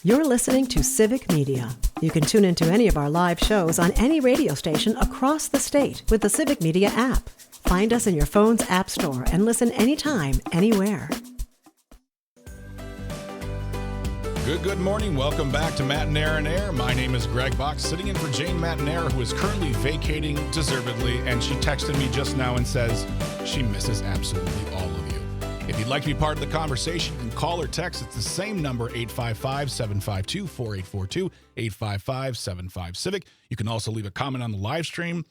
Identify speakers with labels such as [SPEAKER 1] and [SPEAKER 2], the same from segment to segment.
[SPEAKER 1] You're listening to Civic Media. You can tune into any of our live shows on any radio station across the state with the Civic Media app. Find us in your phone's app store and listen anytime, anywhere.
[SPEAKER 2] Good morning. Welcome back to Matinaire and Air. My name is Greg Box, sitting in for Jane Matinaire, who is currently vacating deservedly, and she texted me just now and says she misses absolutely all of you. If you'd like to be part of the conversation, you can call or text. It's the same number, 855-752-4842, 855-75-CIVIC. You can also leave a comment on the live stream,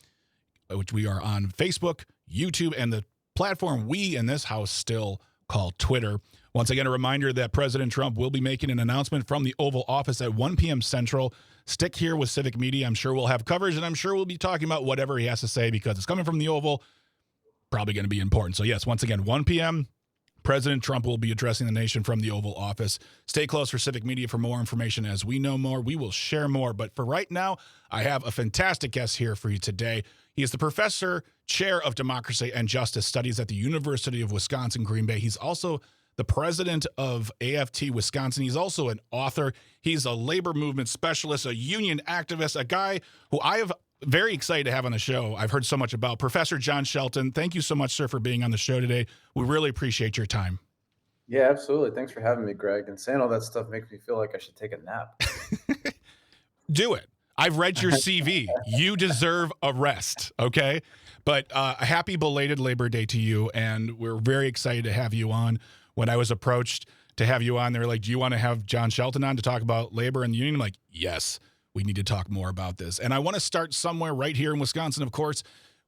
[SPEAKER 2] which we are on Facebook, YouTube, and the platform we in this house still call Twitter. Once again, a reminder that President Trump will be making an announcement from the Oval Office at 1 p.m. Central. Stick here with Civic Media. I'm sure we'll have coverage, and I'm sure we'll be talking about whatever he has to say because it's coming from the Oval. Probably going to be important. So, yes, once again, 1 p.m., President Trump will be addressing the nation from the Oval Office. Stay close for Civic Media for more information. As we know more, we will share more. But for right now, I have a fantastic guest here for you today. He is the Professor, Chair of Democracy and Justice Studies at the University of Wisconsin-Green Bay. He's also the president of AFT Wisconsin. He's also an author. He's a labor movement specialist, a union activist, a guy who I have very excited to have on the show. I've heard so much about Professor John Shelton. Thank you so much, sir, for being on the show today. We really appreciate your time.
[SPEAKER 3] Yeah, absolutely. Thanks for having me, Greg. And saying all that stuff makes me feel like I should take a nap.
[SPEAKER 2] Do it. I've read your CV. You deserve a rest, okay? But a happy belated Labor Day to you, and we're very excited to have you on. When I was approached to have you on, they were like, do you want to have John Shelton on to talk about labor and the union? I'm like, yes. We need to talk more about this. And I want to start somewhere right here in Wisconsin, of course.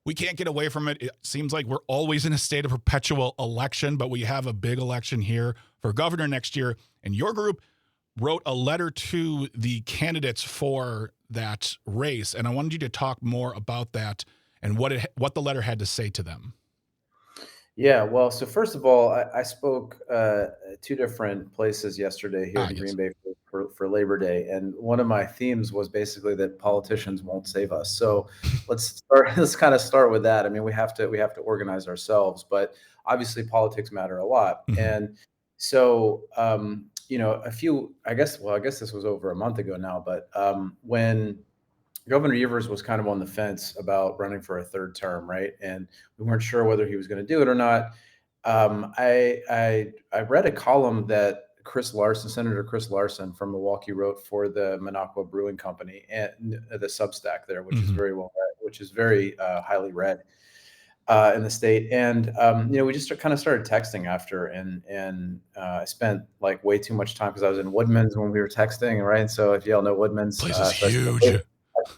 [SPEAKER 2] We can't get away from it. It seems like we're always in a state of perpetual election, but we have a big election here for governor next year. And your group wrote a letter to the candidates for that race. And I wanted you to talk more about that and what the letter had to say to them.
[SPEAKER 3] Yeah, well, so first of all, I spoke two different places yesterday here in Green Bay for Labor Day, and one of my themes was basically that politicians won't save us. So let's kind of start with that. I mean, we have to organize ourselves, but obviously politics matter a lot.
[SPEAKER 2] Mm-hmm.
[SPEAKER 3] And so I guess this was over a month ago now, but when Governor Evers was kind of on the fence about running for a third term, right? And we weren't sure whether he was going to do it or not. I read a column that Senator Chris Larson from Milwaukee wrote for the Minocqua Brewing Company and the Substack there, which is very well read, which is very highly read in the state. And we just kind of started texting after, and I spent like way too much time because I was in Woodman's when we were texting, right? And so if y'all know Woodman's,
[SPEAKER 2] place is huge.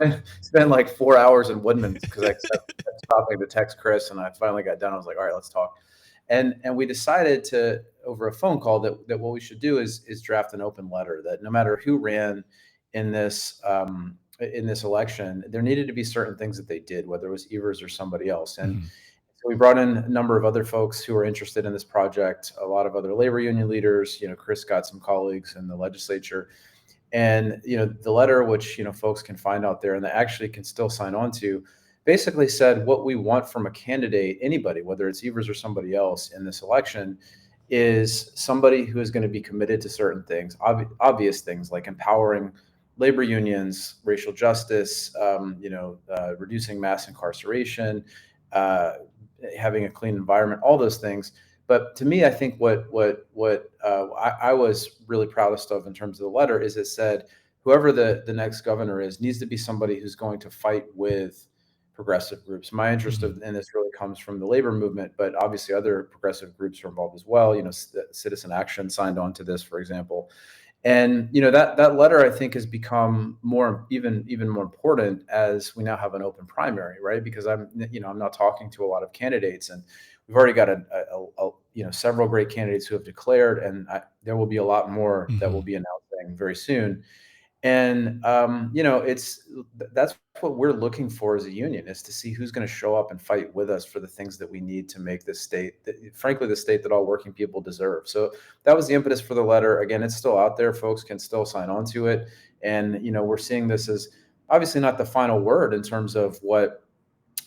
[SPEAKER 3] I spent like 4 hours in Woodman's because I kept stopping to text Chris, and I finally got done. I was like, all right, let's talk. And we decided to, over a phone call, that what we should do is draft an open letter that no matter who ran in this election, there needed to be certain things that they did, whether it was Evers or somebody else. And so we brought in a number of other folks who are interested in this project, a lot of other labor union leaders. Chris got some colleagues in the legislature. And, the letter, which, folks can find out there and they actually can still sign on to, basically said what we want from a candidate, anybody, whether it's Evers or somebody else in this election, is somebody who is going to be committed to certain things, obvious things like empowering labor unions, racial justice, reducing mass incarceration, having a clean environment, all those things. But to me, I think what I was really proudest of in terms of the letter is it said, whoever the next governor is needs to be somebody who's going to fight with progressive groups. My interest in this really comes from the labor movement, but obviously other progressive groups are involved as well. Citizen Action signed on to this, for example. And that letter, I think, has become even more important as we now have an open primary, right? Because I'm not talking to a lot of candidates, and we've already got several great candidates who have declared, and there will be a lot more that will be announcing very soon. And that's what we're looking for as a union, is to see who's going to show up and fight with us for the things that we need to make this state, frankly, the state that all working people deserve. So that was the impetus for the letter. Again, it's still out there. Folks can still sign on to it. And, we're seeing this as obviously not the final word in terms of what,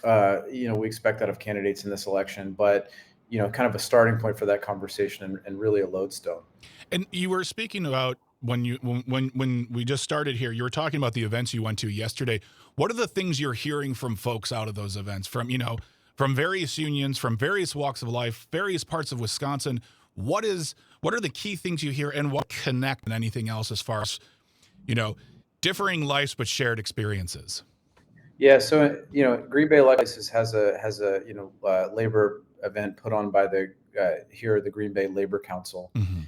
[SPEAKER 3] we expect out of candidates in this election, but, kind of a starting point for that conversation and really a lodestone.
[SPEAKER 2] And you were speaking about when we just started here, you were talking about the events you went to yesterday. What are the things you're hearing from folks out of those events, from from various unions, from various walks of life, various parts of Wisconsin? What are the key things you hear, and what connect and anything else as far as differing lives but shared experiences?
[SPEAKER 3] Yeah, so Green Bay License has a labor event put on by the Green Bay Labor Council.
[SPEAKER 2] Mm-hmm.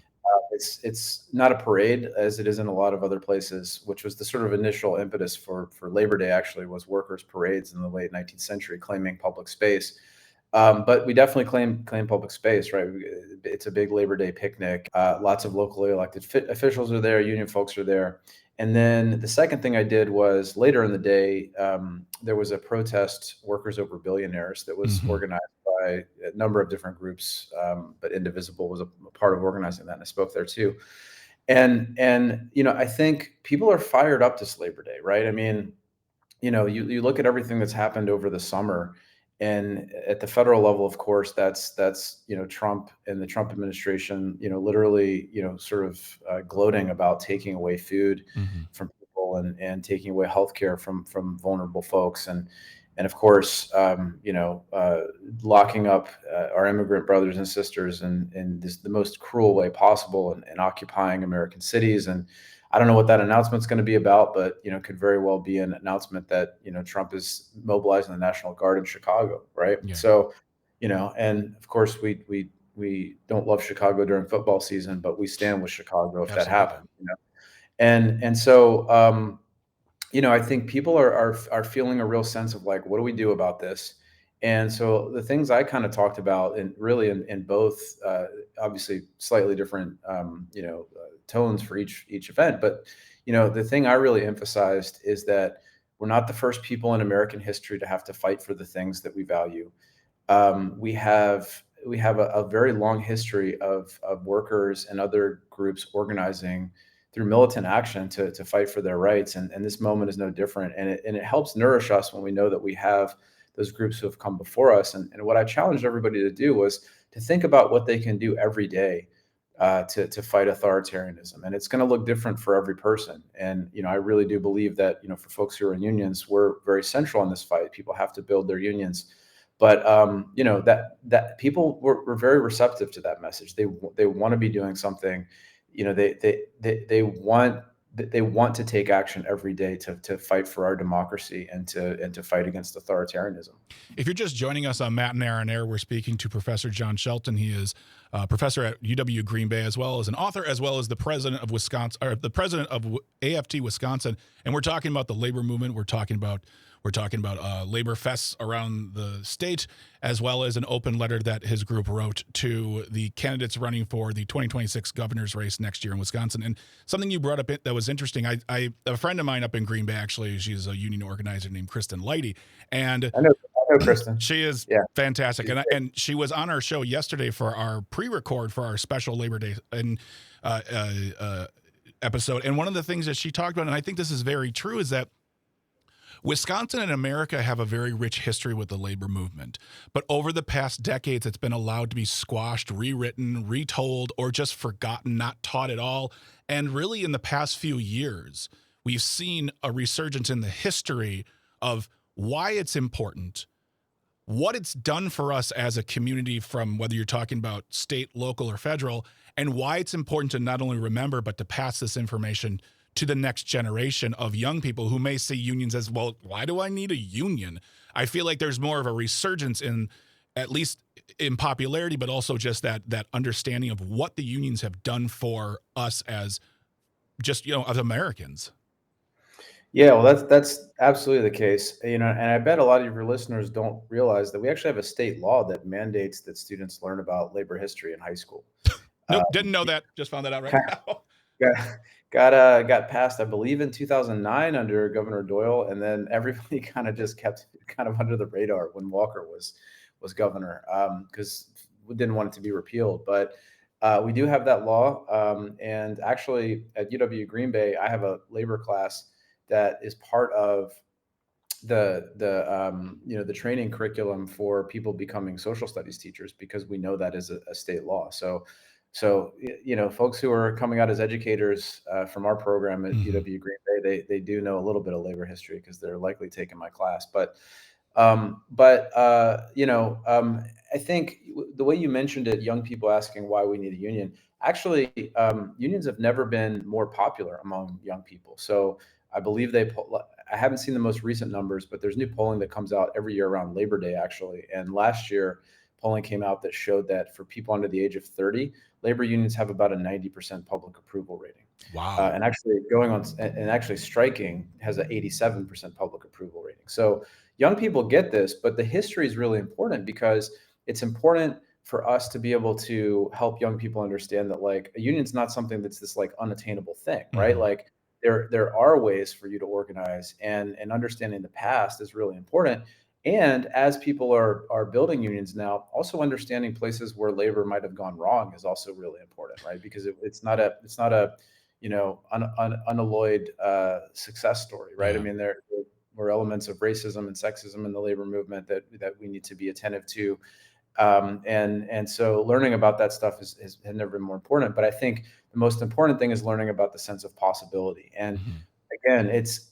[SPEAKER 3] It's not a parade as it is in a lot of other places, which was the sort of initial impetus for Labor Day. Actually, was workers' parades in the late 19th century, claiming public space. But we definitely claim public space, right? It's a big Labor Day picnic. Lots of locally elected officials are there, union folks are there. And then the second thing I did was later in the day, there was a protest, Workers Over Billionaires, that was organized by a number of different groups, but Indivisible was a part of organizing that, and I spoke there too. And I think people are fired up this Labor Day, right? I mean, you look at everything that's happened over the summer, and at the federal level, of course, that's Trump and the Trump administration, literally, sort of gloating about taking away food from people and taking away healthcare from vulnerable folks, and of course, locking up our immigrant brothers and sisters in the most cruel way possible, and occupying American cities. And I don't know what that announcement's going to be about, but could very well be an announcement that Trump is mobilizing the National Guard in Chicago, right?
[SPEAKER 2] Yeah.
[SPEAKER 3] So, and of course we don't love Chicago during football season, but we stand with Chicago if
[SPEAKER 2] Absolutely.
[SPEAKER 3] that happens. And so I think people are feeling a real sense of like, what do we do about this? And so the things I kind of talked about, and really in both, obviously slightly different, tones for each event, but the thing I really emphasized is that we're not the first people in American history to have to fight for the things that we value. We have a very long history of workers and other groups organizing through militant action to fight for their rights, and this moment is no different. And it helps nourish us when we know that we have those groups who have come before us. And what I challenged everybody to do was to think about what they can do every day to fight authoritarianism. And it's going to look different for every person. And, I really do believe that, for folks who are in unions, we're very central in this fight. People have to build their unions. But, that people were very receptive to that message. They want to be doing something. They want to take action every day to fight for our democracy and to fight against authoritarianism.
[SPEAKER 2] If you're just joining us on Matt and Aaron Air, we're speaking to Professor John Shelton. He is a professor at UW Green Bay, as well as an author, as well as the president of Wisconsin, or the president of AFT Wisconsin. And we're talking about the labor movement. We're talking about labor fests around the state, as well as an open letter that his group wrote to the candidates running for the 2026 governor's race next year in Wisconsin. And something you brought up that was interesting, a friend of mine up in Green Bay, actually, she's a union organizer named Kristen Leidy. And
[SPEAKER 3] I know Kristen.
[SPEAKER 2] She is fantastic. And she was on our show yesterday for our pre-record for our special Labor Day episode. And one of the things that she talked about, and I think this is very true, is that Wisconsin and America have a very rich history with the labor movement. But over the past decades, it's been allowed to be squashed, rewritten, retold, or just forgotten, not taught at all. And really, in the past few years, we've seen a resurgence in the history of why it's important, what it's done for us as a community, from whether you're talking about state, local, or federal, and why it's important to not only remember, but to pass this information to the next generation of young people who may see unions as, well, why do I need a union? I feel like there's more of a resurgence in, at least in popularity, but also just that understanding of what the unions have done for us as just, as Americans.
[SPEAKER 3] Yeah, well, that's absolutely the case. And I bet a lot of your listeners don't realize that we actually have a state law that mandates that students learn about labor history in high school.
[SPEAKER 2] Nope, didn't know that. Just found that out right now.
[SPEAKER 3] Got passed, I believe, in 2009 under Governor Doyle, and then everybody kind of just kept kind of under the radar when Walker was governor, because we didn't want it to be repealed. But we do have that law, and actually at UW Green Bay, I have a labor class that is part of the training curriculum for people becoming social studies teachers, because we know that is a state law. So So, folks who are coming out as educators from our program at
[SPEAKER 2] Mhm.
[SPEAKER 3] UW Green Bay, they do know a little bit of labor history because they're likely taking my class. I think the way you mentioned it, young people asking why we need a union. Actually, unions have never been more popular among young people. So I believe I haven't seen the most recent numbers, but there's new polling that comes out every year around Labor Day, actually. And last year, polling came out that showed that for people under the age of 30, labor unions have about a 90% public approval rating.
[SPEAKER 2] Wow.
[SPEAKER 3] And actually actually striking has an 87% public approval rating. So young people get this, but the history is really important because it's important for us to be able to help young people understand that like a union's not something that's this like unattainable thing, right?
[SPEAKER 2] Mhm.
[SPEAKER 3] Like there are ways for you to organize, and understanding the past is really important. And as people are building unions now, also understanding places where labor might have gone wrong is also really important, right? Because it's not a unalloyed success story, right? I
[SPEAKER 2] Yeah.
[SPEAKER 3] mean, there were elements of racism and sexism in the labor movement that we need to be attentive to, and so learning about that stuff has never been more important. But I think the most important thing is learning about the sense of possibility. And
[SPEAKER 2] Mhm.
[SPEAKER 3] again, it's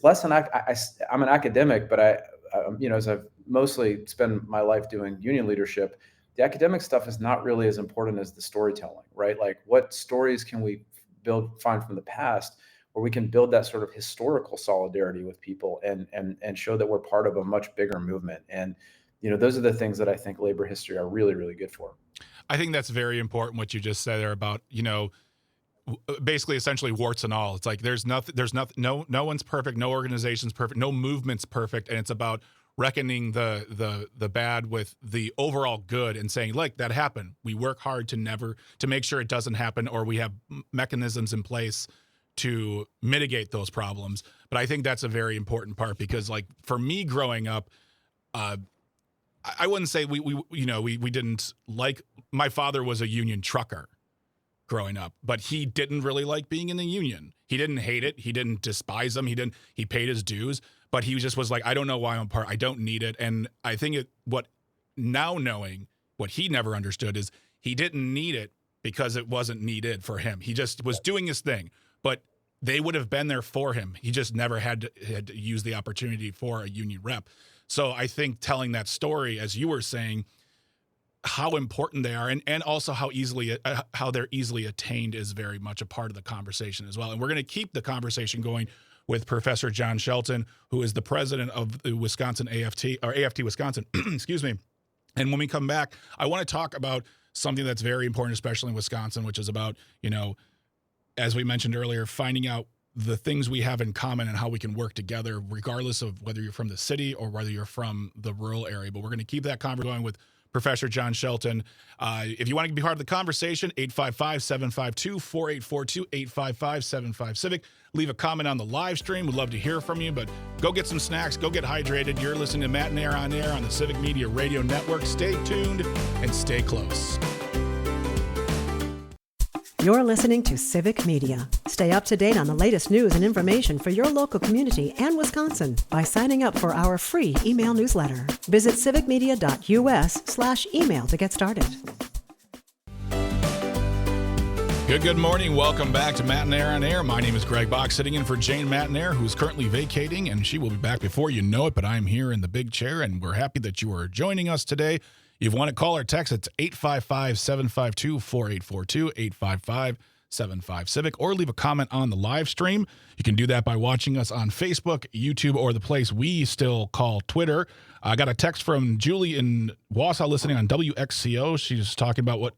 [SPEAKER 3] less than I'm an academic, but as I've mostly spent my life doing union leadership, the academic stuff is not really as important as the storytelling, right? Like what stories can we find from the past where we can build that sort of historical solidarity with people and show that we're part of a much bigger movement. And those are the things that I think labor history are really, really good for.
[SPEAKER 2] I think that's very important what you just said there about, basically essentially warts and all. It's like there's nothing, no one's perfect, no organization's perfect, no movement's perfect, and it's about reckoning the bad with the overall good and saying, like, that happened. We work hard to make sure it doesn't happen, or we have mechanisms in place to mitigate those problems. But I think that's a very important part because, like, for me growing up, I wouldn't say we didn't like. My father was a union trucker growing up, but he didn't really like being in the union. He didn't hate it. He didn't despise them. He paid his dues, but he just was like, I don't know why I'm part. I don't need it. And I think knowing what he never understood is he didn't need it because it wasn't needed for him. He just was doing his thing, but they would have been there for him. He just never had to use the opportunity for a union rep. So I think telling that story, as you were saying, how important they are and also how they're easily attained is very much a part of the conversation as well. And we're going to keep the conversation going with Professor John Shelton, who is the president of the Wisconsin AFT Wisconsin, excuse me. And when we come back, I want to talk about something that's very important, especially in Wisconsin, which is about, as we mentioned earlier, finding out the things we have in common and how we can work together, regardless of whether you're from the city or whether you're from the rural area. But we're going to keep that conversation going with Professor John Shelton. If you want to be part of the conversation, 855-752-4842, 855-75-CIVIC. Leave a comment on the live stream. We'd love to hear from you, but go get some snacks. Go get hydrated. You're listening to Matt and Air on Air on the Civic Media Radio Network. Stay tuned and stay close.
[SPEAKER 1] You're listening to Civic Media. Stay up to date on the latest news and information for your local community and Wisconsin by signing up for our free email newsletter. Visit civicmedia.us/email to get started.
[SPEAKER 2] Good morning. Welcome back to Matt and Air on Air. My name is Greg Bach, sitting in for Jane Matanair, who's currently vacating, and she will be back before you know it, but I'm here in the big chair, and we're happy that you are joining us today. If you want to call or text, it's 855-752-4842, 855-75-CIVIC, or leave a comment on the live stream. You can do that by watching us on Facebook, YouTube, or the place we still call Twitter. I got a text from Julie in Wausau listening on WXCO. She's talking about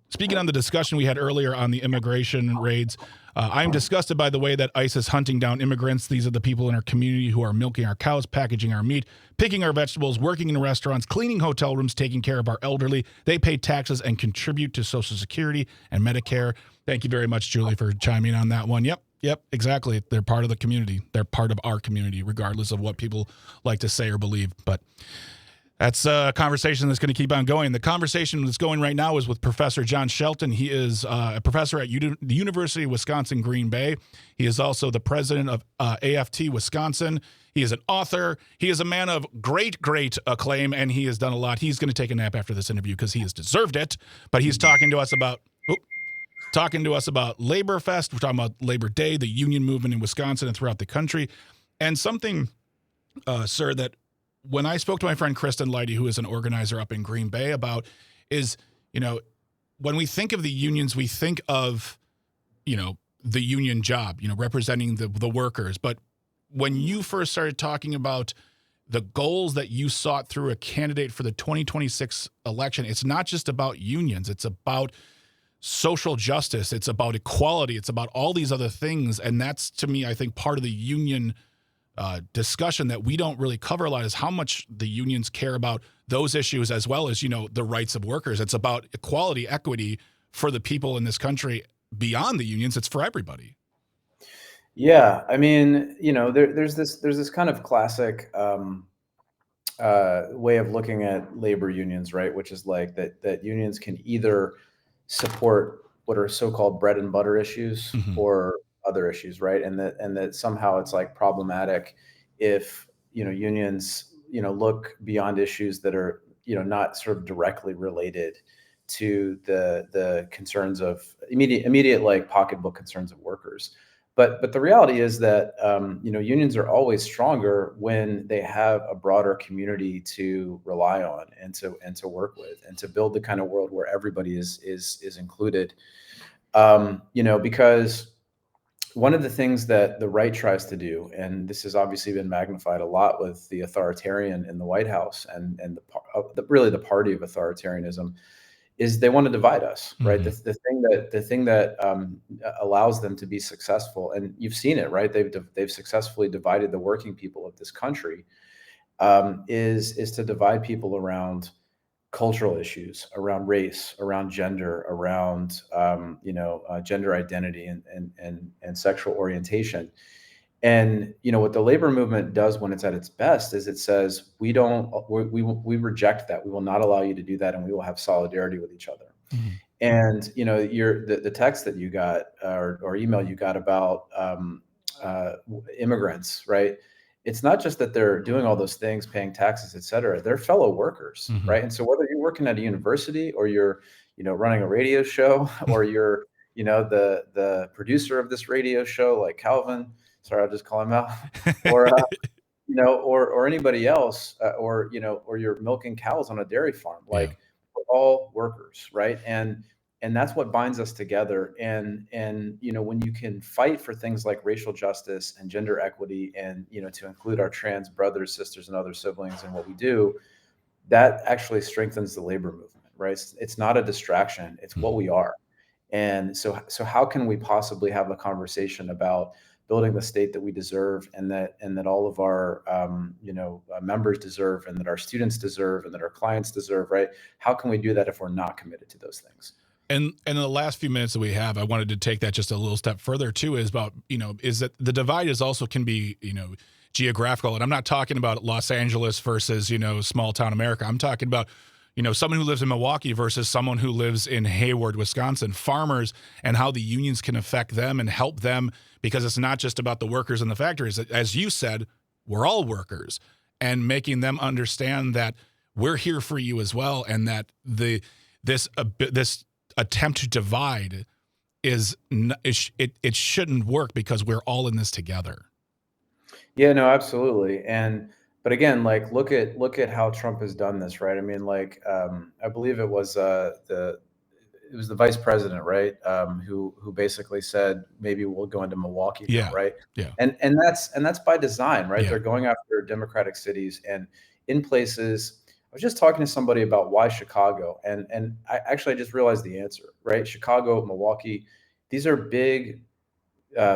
[SPEAKER 2] speaking on the discussion we had earlier on the immigration raids. I'm disgusted by the way that ICE is hunting down immigrants. These are the people in our community who are milking our cows, packaging our meat, picking our vegetables, working in restaurants, cleaning hotel rooms, taking care of our elderly. They pay taxes and contribute to Social Security and Medicare. Thank you very much, Julie, for chiming in on that one. Yep, exactly. They're part of the community. They're part of our community, regardless of what people like to say or believe. But That's a conversation that's going to keep on going. The conversation that's going right now is with Professor John Shelton. He is a professor at the University of Wisconsin-Green Bay. He is also the president of AFT Wisconsin. He is an author. He is a man of great acclaim, and he has done a lot. He's going to take a nap after this interview because he has deserved it. But he's talking to us about Labor Fest. We're talking about Labor Day, the union movement in Wisconsin and throughout the country. And something, sir, that when I spoke to my friend Kristen Leidy, who is an organizer up in Green Bay, about is, when we think of the unions, we think of, the union job, representing the workers. But when you first started talking about the goals that you sought through a candidate for the 2026 election, it's not just about unions. It's about social justice. It's about equality. It's about all these other things. And that's, to me, I think part of the union discussion that we don't really cover a lot is how much the unions care about those issues as well as, the rights of workers. It's about equality, equity for the people in this country beyond the unions. It's for everybody.
[SPEAKER 3] Yeah. I mean, there's this kind of classic way of looking at labor unions, right? Which is like that unions can either support what are so-called bread and butter issues or other issues, right? And that somehow it's like problematic if, unions, look beyond issues that are, not sort of directly related to the concerns of immediate like pocketbook concerns of workers. But the reality is that, unions are always stronger when they have a broader community to rely on and to work with and to build the kind of world where everybody is included. Because one of the things that the right tries to do, and this has obviously been magnified a lot with the authoritarian in the White House and really the party of authoritarianism, is they want to divide us, right? The thing that allows them to be successful, and you've seen it, right? They've successfully divided the working people of this country, is to divide people around cultural issues, around race, around gender, around gender identity and sexual orientation. And what the labor movement does when it's at its best is it says we reject that. We will not allow you to do that, and we will have solidarity with each other. And the text that you got or email you got about immigrants, right? It's not just that they're doing all those things, paying taxes, et cetera. They're fellow workers, right? And so whether you're working at a university or you're, running a radio show or you're, the producer of this radio show, like Calvin, sorry, I'll just call him out, or, or anybody else, or you're milking cows on a dairy farm, like we're all workers, right? And that's what binds us together. And when you can fight for things like racial justice and gender equity and, to include our trans brothers, sisters, and other siblings in what we do, that actually strengthens the labor movement, right? It's not a distraction. It's what we are. And so how can we possibly have a conversation about building the state that we deserve and that all of our, members deserve and that our students deserve and that our clients deserve, right? How can we do that if we're not committed to those things?
[SPEAKER 2] And in the last few minutes that we have, I wanted to take that just a little step further too, is about, is that the divide can be, geographical. And I'm not talking about Los Angeles versus, small town America. I'm talking about, someone who lives in Milwaukee versus someone who lives in Hayward, Wisconsin, farmers, and how the unions can affect them and help them, because it's not just about the workers in the factories. As you said, we're all workers, and making them understand that we're here for you as well. And that this attempt to divide it shouldn't work because we're all in this together.
[SPEAKER 3] Yeah, no, absolutely. But again, like look at how Trump has done this, right? I mean, like I believe it was the vice president, right? Who basically said maybe we'll go into Milwaukee, right?
[SPEAKER 2] Yeah.
[SPEAKER 3] And that's by design, right? Yeah. They're going after Democratic cities and in places. I was just talking to somebody about why Chicago, and I just realized the answer, right? Chicago, Milwaukee, these are big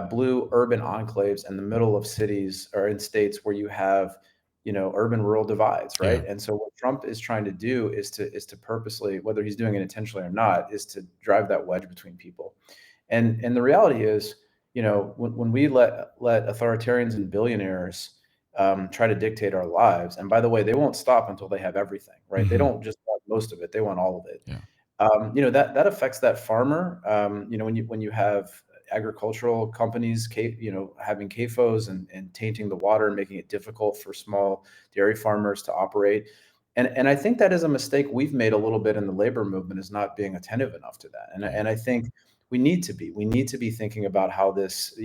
[SPEAKER 3] blue urban enclaves in the middle of cities or in states where you have, urban rural divides, right? Yeah. And so what Trump is trying to do is to purposely, whether he's doing it intentionally or not, is to drive that wedge between people. And the reality is, when we let authoritarians and billionaires try to dictate our lives. And by the way, they won't stop until they have everything, right?
[SPEAKER 2] Mm-hmm.
[SPEAKER 3] They don't just want most of it; they want all of it.
[SPEAKER 2] Yeah.
[SPEAKER 3] That affects that farmer. When you have agricultural companies, having CAFOs and tainting the water and making it difficult for small dairy farmers to operate. And I think that is a mistake we've made a little bit in the labor movement, is not being attentive enough to that. And I think we need to be thinking about how this,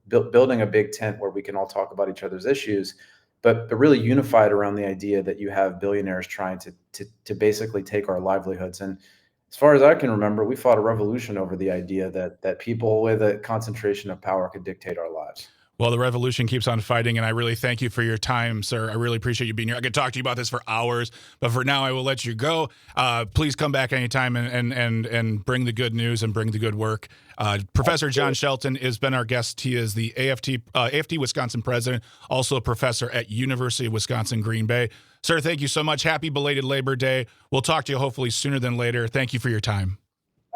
[SPEAKER 3] building a big tent where we can all talk about each other's issues, but really unified around the idea that you have billionaires trying to basically take our livelihoods. And as far as I can remember, we fought a revolution over the idea that people with a concentration of power could dictate our lives.
[SPEAKER 2] Well, the revolution keeps on fighting, and I really thank you for your time, sir. I really appreciate you being here. I could talk to you about this for hours, but for now, I will let you go. Please come back anytime and bring the good news and bring the good work. Professor John Shelton has been our guest. He is the AFT Wisconsin president, also a professor at University of Wisconsin Green Bay. Sir, thank you so much. Happy belated Labor Day. We'll talk to you hopefully sooner than later. Thank you for your time.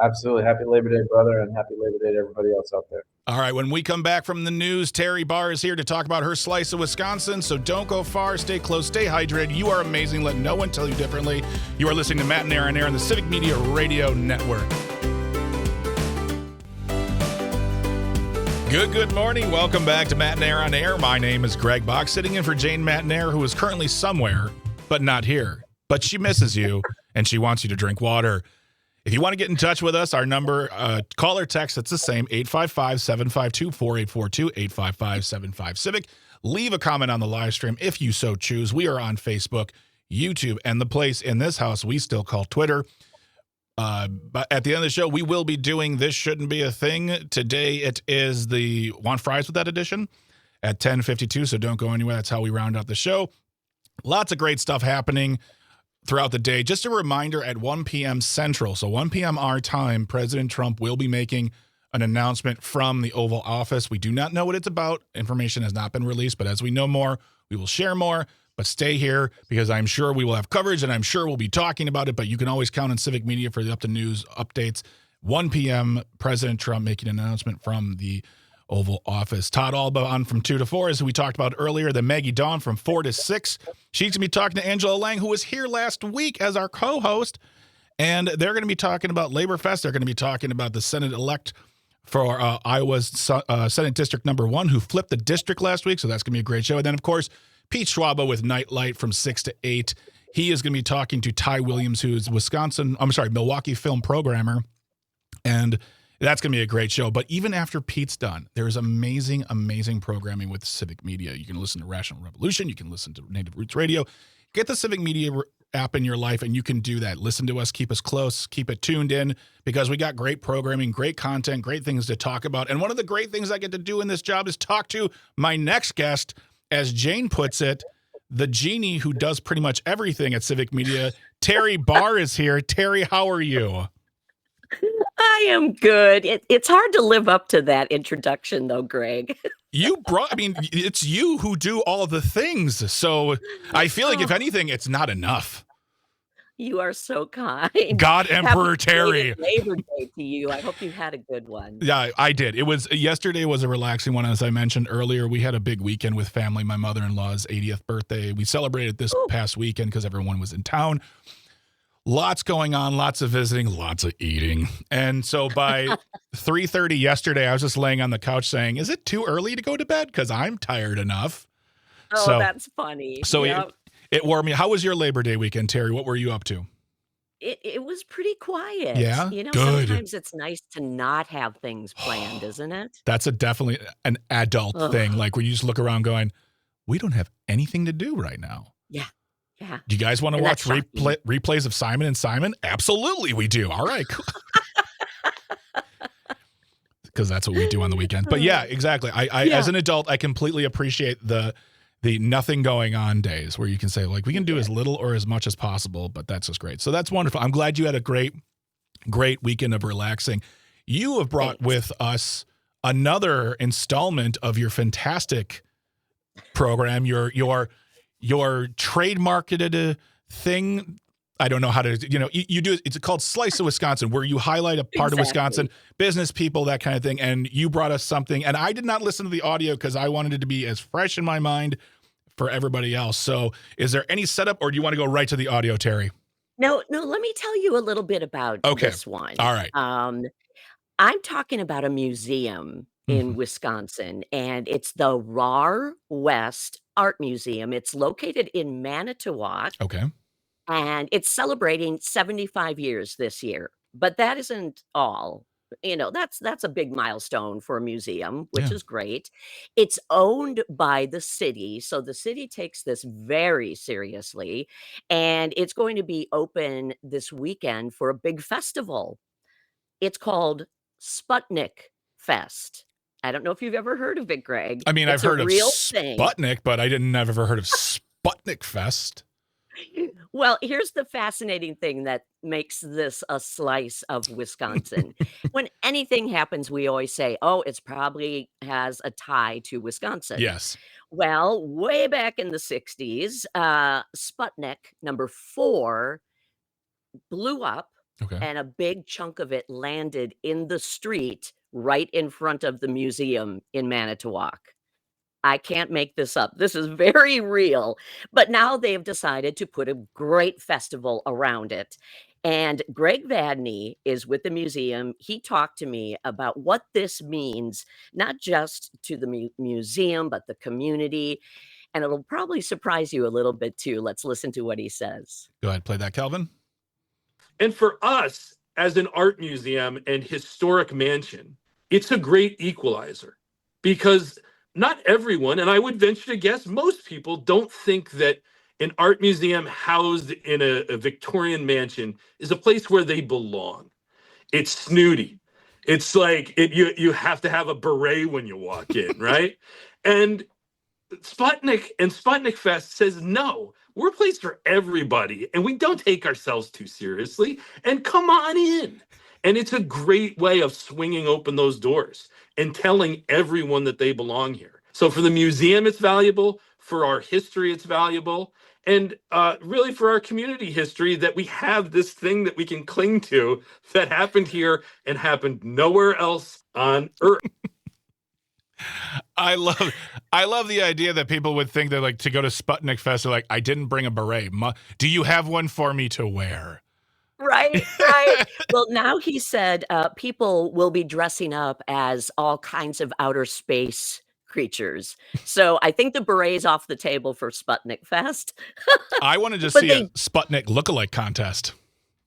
[SPEAKER 3] Absolutely. Happy Labor Day, brother, and happy Labor Day to everybody else out there.
[SPEAKER 2] All right, when we come back from the news, Terry Barr is here to talk about her slice of Wisconsin, so don't go far. Stay close, stay hydrated. You are amazing. Let no one tell you differently. You are listening to Matt and Aaron on Air on the Civic Media Radio Network. Good morning. Welcome back to Matt and Aaron on Air. My name is Greg Bach, sitting in for Jane McNair, who is currently somewhere, but not here. But she misses you, and she wants you to drink water. If you want to get in touch with us, our number, call or text, it's the same, 855-752-4842, 855-75-CIVIC. Leave a comment on the live stream if you so choose. We are on Facebook, YouTube, and the place in this house we still call Twitter. But at the end of the show, we will be doing This Shouldn't Be a Thing. Today, it is the Want Fries with That edition at 10:52, so don't go anywhere. That's how we round out the show. Lots of great stuff happening throughout the day. Just a reminder, at 1 p.m. Central, so 1 p.m. our time, President Trump will be making an announcement from the Oval Office. We do not know what it's about. Information has not been released, but as we know more, we will share more. But stay here, because I'm sure we will have coverage, and I'm sure we'll be talking about it, but you can always count on Civic Media for the up-to-news updates. 1 p.m., President Trump making an announcement from the Oval Office. Todd Alba on from 2 to 4, as we talked about earlier. Then Maggie Dawn from 4 to 6. She's going to be talking to Angela Lang, who was here last week as our co-host. And they're going to be talking about Labor Fest. They're going to be talking about the Senate-elect for Iowa's Senate District number 1, who flipped the district last week. So that's going to be a great show. And then, of course, Pete Schwaba with Nightlight from 6 to 8. He is going to be talking to Ty Williams, who's Milwaukee film programmer. And that's going to be a great show. But even after Pete's done, there's amazing, amazing programming with Civic Media. You can listen to Rational Revolution. You can listen to Native Roots Radio. Get the Civic Media app in your life, and you can do that. Listen to us. Keep us close. Keep it tuned in, because we got great programming, great content, great things to talk about. And one of the great things I get to do in this job is talk to my next guest, as Jane puts it, the genie who does pretty much everything at Civic Media. Terry Barr is here. Terry, how are you?
[SPEAKER 4] I am good. It's hard to live up to that introduction, though, Greg.
[SPEAKER 2] It's you who do all the things. So I feel like, if anything, it's not enough.
[SPEAKER 4] You are so kind.
[SPEAKER 2] God Emperor Terry.
[SPEAKER 4] Labor Day to you. I hope you had a good one.
[SPEAKER 2] Yeah, I did. Yesterday was a relaxing one. As I mentioned earlier, we had a big weekend with family. My mother-in-law's 80th birthday. We celebrated this past weekend because everyone was in town. Lots going on, lots of visiting, lots of eating. And so by 3:30 yesterday, I was just laying on the couch saying, is it too early to go to bed? Because I'm tired enough.
[SPEAKER 4] Oh, that's funny.
[SPEAKER 2] So it wore me. How was your Labor Day weekend, Terry? What were you up to?
[SPEAKER 4] It was pretty quiet.
[SPEAKER 2] Yeah? Good.
[SPEAKER 4] Sometimes it's nice to not have things planned, isn't it?
[SPEAKER 2] That's definitely an adult thing. Like, when you just look around going, we don't have anything to do right now.
[SPEAKER 4] Yeah. Yeah.
[SPEAKER 2] Do you guys want to watch replays of Simon and Simon? Absolutely, we do. All right. Because that's what we do on the weekend. But yeah, exactly. I as an adult, I completely appreciate the nothing going on days where you can say, like, we can do as little or as much as possible, but that's just great. So that's wonderful. I'm glad you had a great weekend of relaxing. You have brought with us another installment of your fantastic program, your trade marketed thing. I don't know how to, you do, it's called Slice of Wisconsin, where you highlight a part of Wisconsin, business people, that kind of thing. And you brought us something, and I did not listen to the audio because I wanted it to be as fresh in my mind for everybody else. So is there any setup, or do you want to go right to the audio, Terry?
[SPEAKER 4] No, no, let me tell you a little bit about
[SPEAKER 2] Okay.
[SPEAKER 4] this one.
[SPEAKER 2] All right.
[SPEAKER 4] I'm talking about a museum in Wisconsin, and it's the RAR West Art Museum. It's located in Manitowoc,
[SPEAKER 2] Okay.
[SPEAKER 4] and it's celebrating 75 years this year. But that isn't all. That's a big milestone for a museum, which
[SPEAKER 2] Yeah.
[SPEAKER 4] is great. It's owned by the city, so the city takes this very seriously, and it's going to be open this weekend for a big festival. It's called Sputnik Fest. I don't know if you've ever heard of it, Greg.
[SPEAKER 2] I mean, I've
[SPEAKER 4] It's a
[SPEAKER 2] heard of
[SPEAKER 4] real thing.
[SPEAKER 2] Sputnik, but I didn't ever heard of Sputnik Fest.
[SPEAKER 4] Well, here's the fascinating thing that makes this a slice of Wisconsin. When anything happens, we always say, "Oh, it's probably has a tie to Wisconsin."
[SPEAKER 2] Yes.
[SPEAKER 4] Well, way back in the 60s, Sputnik number 4 blew up,
[SPEAKER 2] Okay.
[SPEAKER 4] and a big chunk of it landed in the street right in front of the museum in Manitowoc. I can't make this up. This is very real. But now they've decided to put a great festival around it. And Greg Vadney is with the museum. He talked to me about what this means, not just to the museum, but the community. And it'll probably surprise you a little bit too. Let's listen to what he says.
[SPEAKER 2] Go ahead, play that, Calvin.
[SPEAKER 5] And for us, as an art museum and historic mansion, it's a great equalizer because not everyone, and I would venture to guess most people, don't think that an art museum housed in a Victorian mansion is a place where they belong. It's snooty. It's like you have to have a beret when you walk in, right? And Sputnik and Sputnik Fest says, no, we're a place for everybody, and we don't take ourselves too seriously, and come on in. And it's a great way of swinging open those doors and telling everyone that they belong here. So for the museum, it's valuable. For our history, it's valuable. And really for our community history, that we have this thing that we can cling to that happened here and happened nowhere else on Earth.
[SPEAKER 2] I love the idea that people would think that, like, to go to Sputnik Fest, they're like, I didn't bring a beret. Do you have one for me to wear?
[SPEAKER 4] Right, right. Well, now he said people will be dressing up as all kinds of outer space creatures. So I think the beret's off the table for Sputnik Fest.
[SPEAKER 2] I wanted to
[SPEAKER 4] But
[SPEAKER 2] see a Sputnik lookalike contest.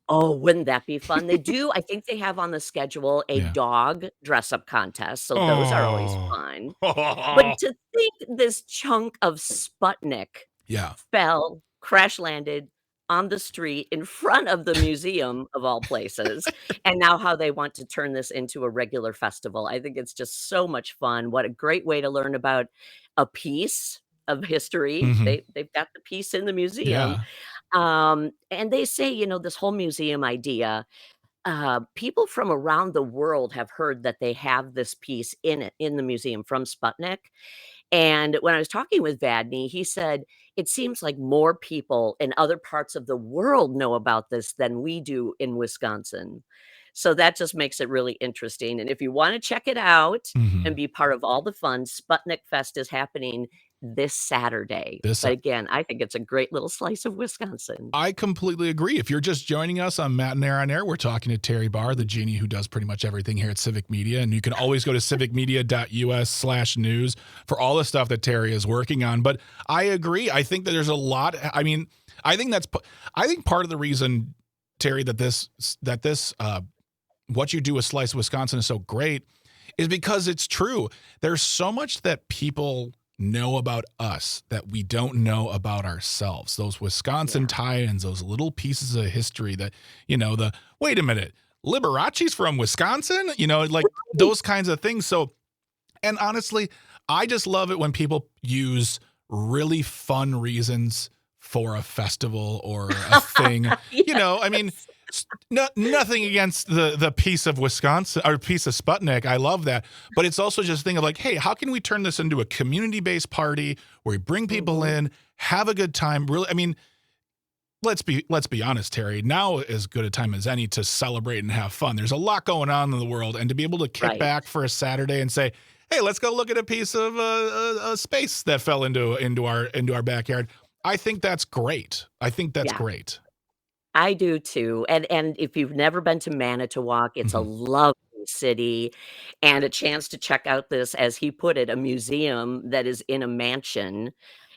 [SPEAKER 4] Oh, wouldn't that be fun? They do. I think they have on the schedule a
[SPEAKER 2] Yeah.
[SPEAKER 4] dog dress-up contest, so those are always
[SPEAKER 2] Oh.
[SPEAKER 4] fun. But to think this chunk of Sputnik
[SPEAKER 2] Yeah.
[SPEAKER 4] fell, crash landed on the street in front of the museum of all places, and now how they want to turn this into a regular festival. I think it's just so much fun. What a great way to learn about a piece of history.
[SPEAKER 2] Mhm.
[SPEAKER 4] They've got the piece in the museum.
[SPEAKER 2] Yeah.
[SPEAKER 4] And they say, this whole museum idea, people from around the world have heard that they have this piece in the museum from Sputnik. And when I was talking with Vadney, he said it seems like more people in other parts of the world know about this than we do in Wisconsin. So that just makes it really interesting. And if you want to check it out
[SPEAKER 2] Mhm.
[SPEAKER 4] and be part of all the fun, Sputnik Fest is happening this Saturday.
[SPEAKER 2] This-
[SPEAKER 4] But again, I think it's a great little slice of Wisconsin.
[SPEAKER 2] I completely agree. If you're just joining us on Matt and Air on Air, we're talking to Terry Barr, the genie who does pretty much everything here at Civic Media. And you can always go to civicmedia.us/news for all the stuff that Terry is working on. But I agree. I think that there's a lot. I mean, I think part of the reason, Terry, that this what you do with Slice Wisconsin is so great is because it's true. There's so much that people know about us that we don't know about ourselves. Those Wisconsin tie-ins, those little pieces of history that, wait a minute, Liberace's from Wisconsin? Like those kinds of things. So, and honestly, I just love it when people use really fun reasons for a festival or a thing. I mean, nothing against the piece of Wisconsin or piece of Sputnik. I love that. But it's also just a thing of like, hey, how can we turn this into a community-based party where we bring people in, have a good time? Really, I mean, let's be honest, Terry. Now is as good a time as any to celebrate and have fun. There's a lot going on in the world, and to be able to kick back for a Saturday and say, hey, let's go look at a piece of a space that fell into our backyard. I think that's great. I think that's
[SPEAKER 4] Yeah.
[SPEAKER 2] great.
[SPEAKER 4] I do too. And if you've never been to Manitowoc, it's a
[SPEAKER 2] Mhm.
[SPEAKER 4] lovely city and a chance to check out this, as he put it, a museum that is in a mansion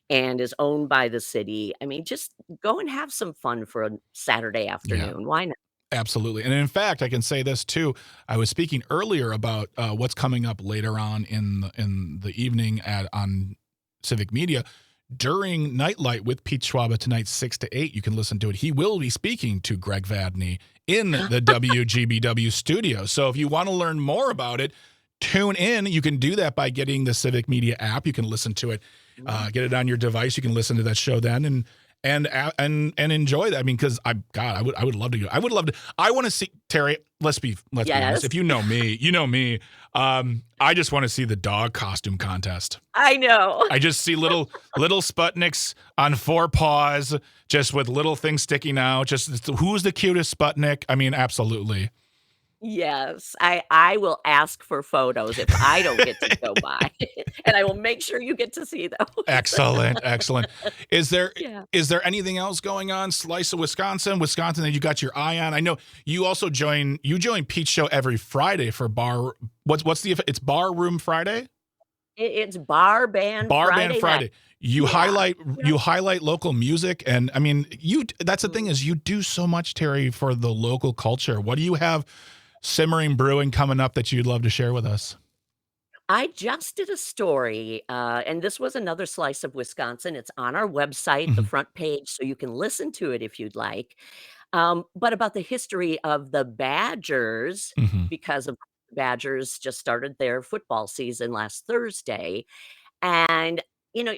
[SPEAKER 4] and is owned by the city. I mean, just go and have some fun for a Saturday
[SPEAKER 2] Yeah.
[SPEAKER 4] afternoon. Why not?
[SPEAKER 2] Absolutely. And in fact, I can say this too. I was speaking earlier about what's coming up later on in the evening on Civic Media. During Nightlight with Pete Schwaba tonight, 6 to 8, you can listen to it. He will be speaking to Greg Vadney in the WGBW studio. So if you want to learn more about it, tune in. You can do that by getting the Civic Media app. You can listen to it, get it on your device. You can listen to that show then and enjoy that. I mean, because I would love to go. I would love to. I want to see Terry. Let's be honest.
[SPEAKER 4] Yes.
[SPEAKER 2] If you know me, you know me. I just want to see the dog costume contest.
[SPEAKER 4] I know.
[SPEAKER 2] I just see little Sputniks on 4 paws, just with little things sticking out. Just who's the cutest Sputnik? I mean, absolutely.
[SPEAKER 4] Yes, I will ask for photos if I don't get to go by, and I will make sure you get to see those.
[SPEAKER 2] Excellent. Is there
[SPEAKER 4] Yeah.
[SPEAKER 2] anything else going on? Slice of Wisconsin that you got your eye on? I know you also join Pete's show every Friday for it's Bar Room Friday?
[SPEAKER 4] It's Bar Band
[SPEAKER 2] Bar
[SPEAKER 4] Friday
[SPEAKER 2] Band Friday.
[SPEAKER 4] night.
[SPEAKER 2] You
[SPEAKER 4] Yeah.
[SPEAKER 2] highlight local music, and I mean, that's the thing, is you do so much, Terry, for the local culture. What do you have simmering brewing coming up that you'd love to share with us?
[SPEAKER 4] I just did a story, and this was another slice of Wisconsin. It's on our website, the
[SPEAKER 2] Mhm.
[SPEAKER 4] front page, so you can listen to it if you'd like. But about the history of the Badgers,
[SPEAKER 2] Mhm.
[SPEAKER 4] because of Badgers just started their football season last Thursday. And,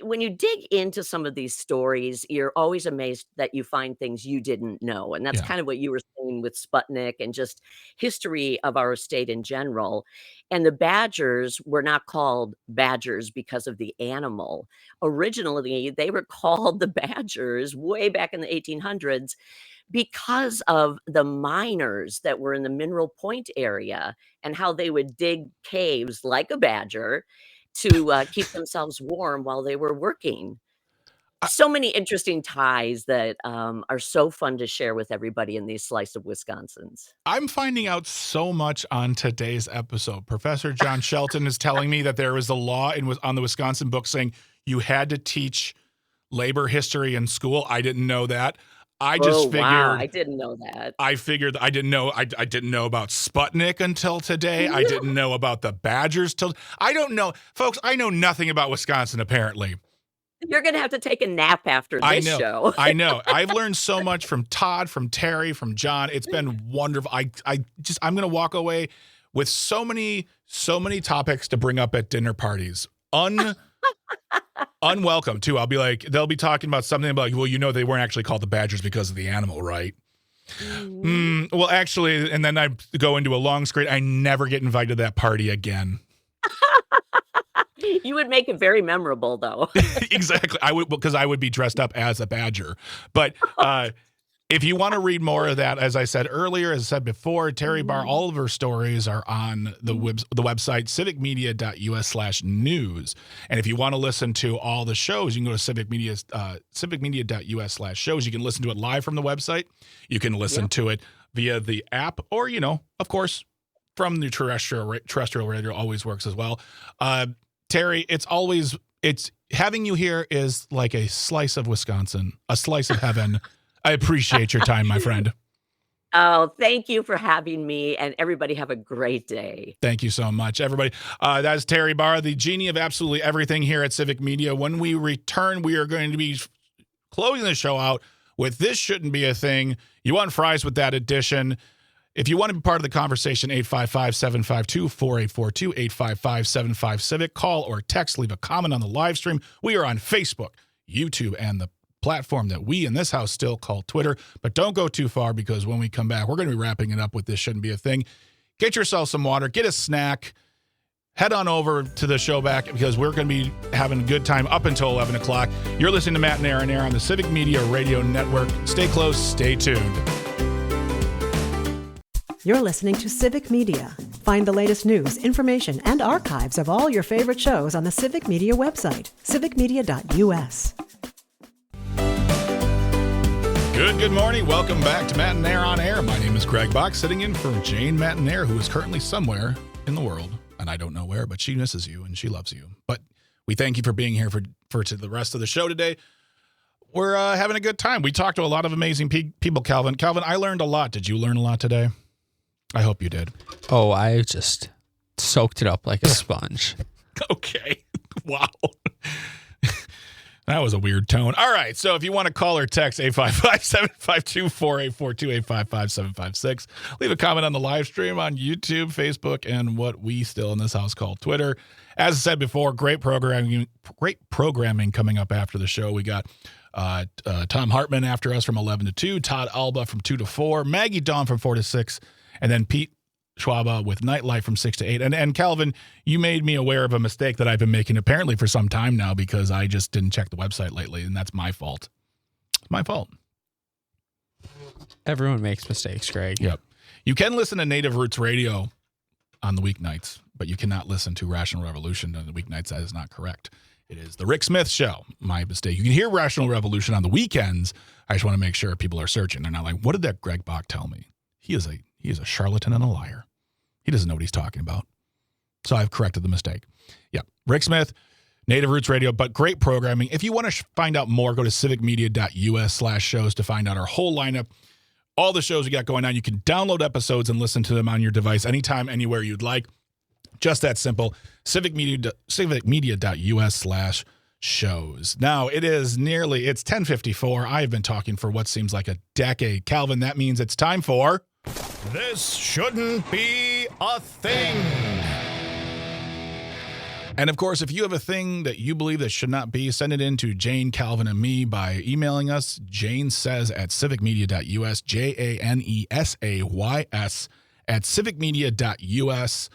[SPEAKER 4] when you dig into some of these stories, you're always amazed that you find things you didn't know. And that's
[SPEAKER 2] Yeah.
[SPEAKER 4] kind of what you were saying with Sputnik and just history of our state in general. And the Badgers were not called Badgers because of the animal. Originally, they were called the Badgers way back in the 1800s because of the miners that were in the Mineral Point area and how they would dig caves like a badger to keep themselves warm while they were working.
[SPEAKER 2] I
[SPEAKER 4] So many interesting ties that are so fun to share with everybody in these slice of Wisconsins.
[SPEAKER 2] I'm finding out so much on today's episode. Professor John Shelton is telling me that there was a law on the Wisconsin book saying you had to teach labor history in school. I didn't know that. I just
[SPEAKER 4] Oh, wow. I
[SPEAKER 2] figured
[SPEAKER 4] didn't know that.
[SPEAKER 2] I didn't know I didn't know about Sputnik until today. I didn't know about the Badgers till I don't know. Folks, I know nothing about Wisconsin apparently.
[SPEAKER 4] You're going to have to take a nap after
[SPEAKER 2] I
[SPEAKER 4] this
[SPEAKER 2] know.
[SPEAKER 4] show.
[SPEAKER 2] I know. I've learned so much from Todd, from Terry, from John. It's been wonderful. I'm going to walk away with so many topics to bring up at dinner parties. Unwelcome too. I'll be like, they'll be talking about something about, well, they weren't actually called the Badgers because of the animal, right? Well, actually, and then I go into a long screen. I never get invited to that party again.
[SPEAKER 4] You would make it very memorable, though.
[SPEAKER 2] Exactly. I would, because I would be dressed up as a badger. But if you want to read more of that, as I said earlier, as I said before, Terry Barr, all of her stories are on the website, civicmedia.us/news. And if you want to listen to all the shows, you can go to civicmedia.us/shows. You can listen to it live from the website. You can listen to it via the app, or, of course, from the terrestrial radio always works as well. Terry, it's having you here is like a slice of Wisconsin, a slice of heaven. I appreciate your time, my friend.
[SPEAKER 4] Oh, thank you for having me, and everybody have a great day.
[SPEAKER 2] Thank you so much, everybody. That's Terry Barr, the genie of absolutely everything here at Civic Media. When we return, we are going to be closing the show out with This Shouldn't Be a Thing. You want fries with that edition. If you want to be part of the conversation, 855-752-4842, 855-75-CIVIC. Call or text, leave a comment on the live stream. We are on Facebook, YouTube, and the platform that we in this house still call Twitter. But don't go too far, because when we come back, we're going to be wrapping it up with This Shouldn't Be a Thing. Get yourself some water, get a snack, head on over to the show back, because we're going to be having a good time up until 11 o'clock. You're listening to Matt and Aaron on the Civic Media Radio Network. Stay close, stay tuned.
[SPEAKER 1] You're listening to Civic Media. Find the latest news, information, and archives of all your favorite shows on the Civic Media website, civicmedia.us.
[SPEAKER 2] Good morning. Welcome back to Matt and Nair on Air. My name is Greg Bach, sitting in for Jane Mattanair, who is currently somewhere in the world, and I don't know where, but she misses you and she loves you. But we thank you for being here for to the rest of the show today. We're having a good time. We talked to a lot of amazing people, Calvin. Calvin, I learned a lot. Did you learn a lot today? I hope you did.
[SPEAKER 6] Oh, I just soaked it up like a sponge.
[SPEAKER 2] Okay. Wow. That was a weird tone. All right. So if you want to call or text 855-752-4842, 855-756. Leave a comment on the live stream on YouTube, Facebook, and what we still in this house call Twitter. As I said before, great programming coming up after the show. We got Tom Hartman after us from 11 to 2, Todd Alba from 2 to 4, Maggie Dawn from 4 to 6, and then Pete Schwaba with Nightlife from 6 to 8. And Calvin, you made me aware of a mistake that I've been making apparently for some time now because I just didn't check the website lately, and that's my fault. It's my fault.
[SPEAKER 6] Everyone makes mistakes, Greg.
[SPEAKER 2] Yep. You can listen to Native Roots Radio on the weeknights, but you cannot listen to Rational Revolution on the weeknights. That is not correct. It is the Rick Smith Show. My mistake. You can hear Rational Revolution on the weekends. I just want to make sure people are searching. They're not like, what did that Greg Bach tell me? He is a charlatan and a liar. He doesn't know what he's talking about. So I've corrected the mistake. Yeah. Rick Smith, Native Roots Radio, but great programming. If you want to find out more, go to civicmedia.us/shows to find out our whole lineup. All the shows we got going on. You can download episodes and listen to them on your device anytime, anywhere you'd like. Just that simple. civicmedia.us/shows. Now, it's 10:54. I've been talking for what seems like a decade. Calvin, that means it's time for This Shouldn't Be a Thing. And of course, if you have a thing that you believe that should not be, send it in to Jane, Calvin, and me by emailing us. Jane says at civicmedia.us, JANESAYS at civicmedia.us.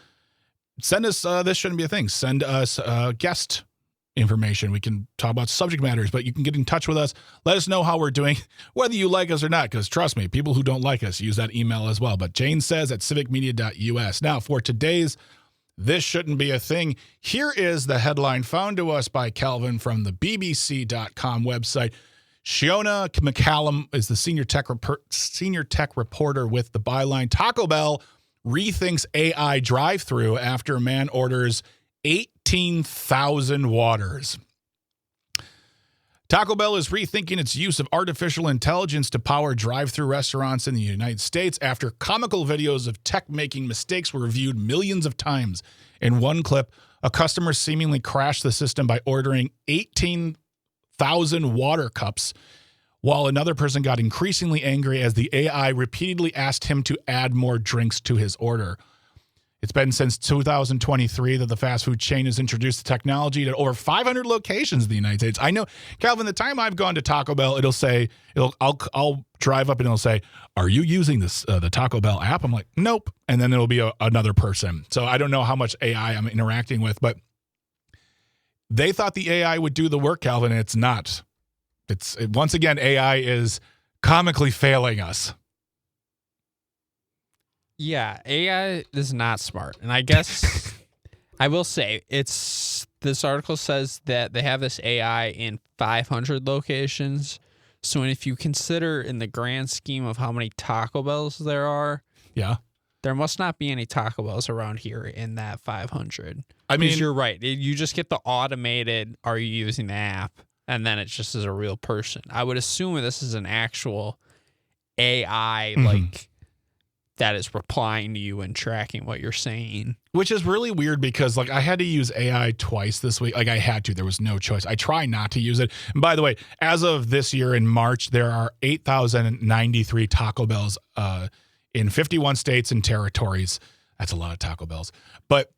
[SPEAKER 2] Send us, this shouldn't be a thing. Send us guest information. We can talk about subject matters, but you can get in touch with us. Let us know how we're doing, whether you like us or not, because trust me, people who don't like us use that email as well. But Jane says at civicmedia.us. Now, for today's This Shouldn't Be a Thing, here is the headline found to us by Calvin from the BBC.com website. Shiona McCallum is the senior tech reporter with the byline. Taco Bell rethinks AI drive-thru after man orders 18,000 waters. Taco Bell is rethinking its use of artificial intelligence to power drive-thru restaurants in the United States after comical videos of tech making mistakes were viewed millions of times. In one clip, a customer seemingly crashed the system by ordering 18,000 water cups, while another person got increasingly angry as the AI repeatedly asked him to add more drinks to his order. It's been since 2023 that the fast food chain has introduced the technology to over 500 locations in the United States. I know, Calvin, the time I've gone to Taco Bell, I'll drive up and it'll say, "Are you using this the Taco Bell app?" I'm like, "Nope." And then it'll be another person. So I don't know how much AI I'm interacting with, but they thought the AI would do the work, Calvin, and it's not. Once again, AI is comically failing us.
[SPEAKER 6] Yeah, AI is not smart. And I guess I will say this article says that they have this AI in 500 locations. So if you consider in the grand scheme of how many Taco Bells there are,
[SPEAKER 2] yeah,
[SPEAKER 6] there must not be any Taco Bells around here in that 500.
[SPEAKER 2] I mean,
[SPEAKER 6] you're right. You just get the automated, are you using the app? And then it's just as a real person. I would assume this is an actual AI, like, that is replying to you and tracking what you're saying.
[SPEAKER 2] Which is really weird because, like, I had to use AI twice this week. Like, I had to. There was no choice. I try not to use it. And by the way, as of this year in March, there are 8,093 Taco Bells in 51 states and territories. That's a lot of Taco Bells. But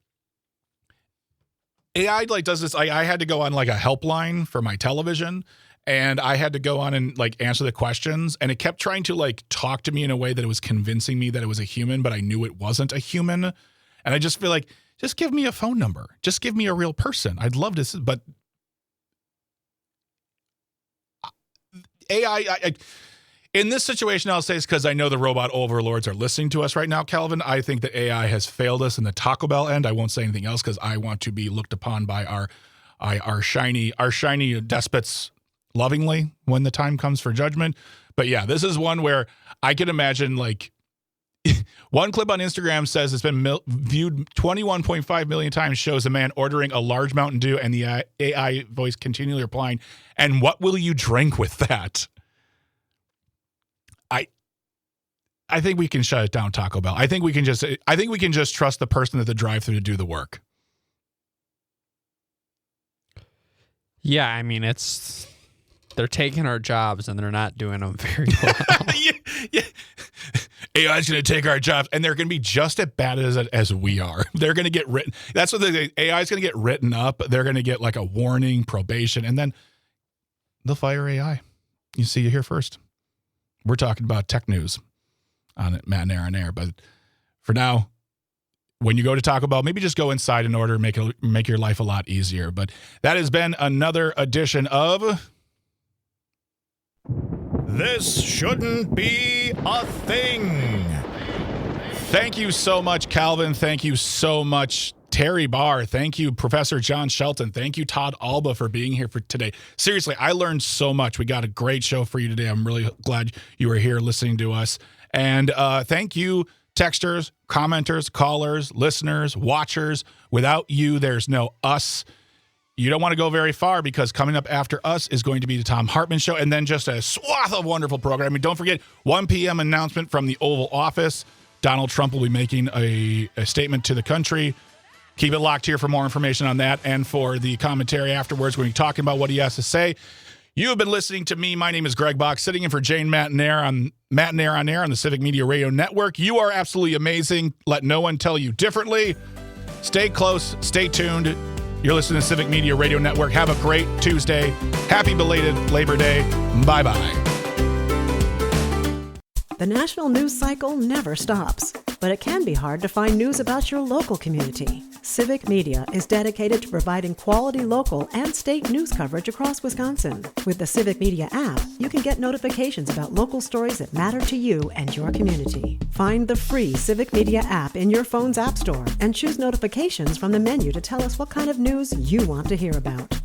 [SPEAKER 2] AI, like, does this. I had to go on, like, a helpline for my television. And I had to go on and, like, answer the questions. And it kept trying to, like, talk to me in a way that it was convincing me that it was a human, but I knew it wasn't a human. And I just feel like, just give me a phone number. Just give me a real person. I'd love to, but AI, In this situation, I'll say it's because I know the robot overlords are listening to us right now, Calvin. I think that AI has failed us in the Taco Bell end. I won't say anything else because I want to be looked upon by our shiny despots lovingly when the time comes for judgment. But yeah, this is one where I can imagine, like, one clip on Instagram says it's been viewed 21.5 million times, shows a man ordering a large Mountain Dew and the AI voice continually replying, "And what will you drink with that?" I think we can shut it down, Taco Bell. I think we can just trust the person at the drive-thru to do the work.
[SPEAKER 6] Yeah, I mean, they're taking our jobs and they're not doing them very well.
[SPEAKER 2] yeah. AI's going to take our jobs, and they're going to be just as bad as we are. They're going to get written. That's what AI is going to get written up. They're going to get like a warning, probation, and then they'll fire AI. You see it here first. We're talking about tech news on it, Matt and Aaron Air. But for now, when you go to Taco Bell, maybe just go inside and order, make your life a lot easier. But that has been another edition of This Shouldn't Be a Thing. Thank you so much, Calvin. Thank you so much, Terry Barr. Thank you, Professor John Shelton. Thank you, Todd Alba, for being here for today. Seriously, I learned so much. We got a great show for you today. I'm really glad you were here listening to us. And thank you, texters, commenters, callers, listeners, watchers. Without you, there's no us. You don't want to go very far because coming up after us is going to be the Thom Hartmann Show and then just a swath of wonderful programming. Don't forget, 1 p.m. announcement from the Oval Office. Donald Trump will be making a statement to the country. Keep it locked here for more information on that and for the commentary afterwards when we're talking about what he has to say. You have been listening to me. My name is Greg Bach, sitting in for Jane McNair on Air on the Civic Media Radio Network. You are absolutely amazing. Let no one tell you differently. Stay close. Stay tuned. You're listening to Civic Media Radio Network. Have a great Tuesday. Happy belated Labor Day. Bye-bye.
[SPEAKER 1] The national news cycle never stops, but it can be hard to find news about your local community. Civic Media is dedicated to providing quality local and state news coverage across Wisconsin. With the Civic Media app, you can get notifications about local stories that matter to you and your community. Find the free Civic Media app in your phone's app store and choose notifications from the menu to tell us what kind of news you want to hear about.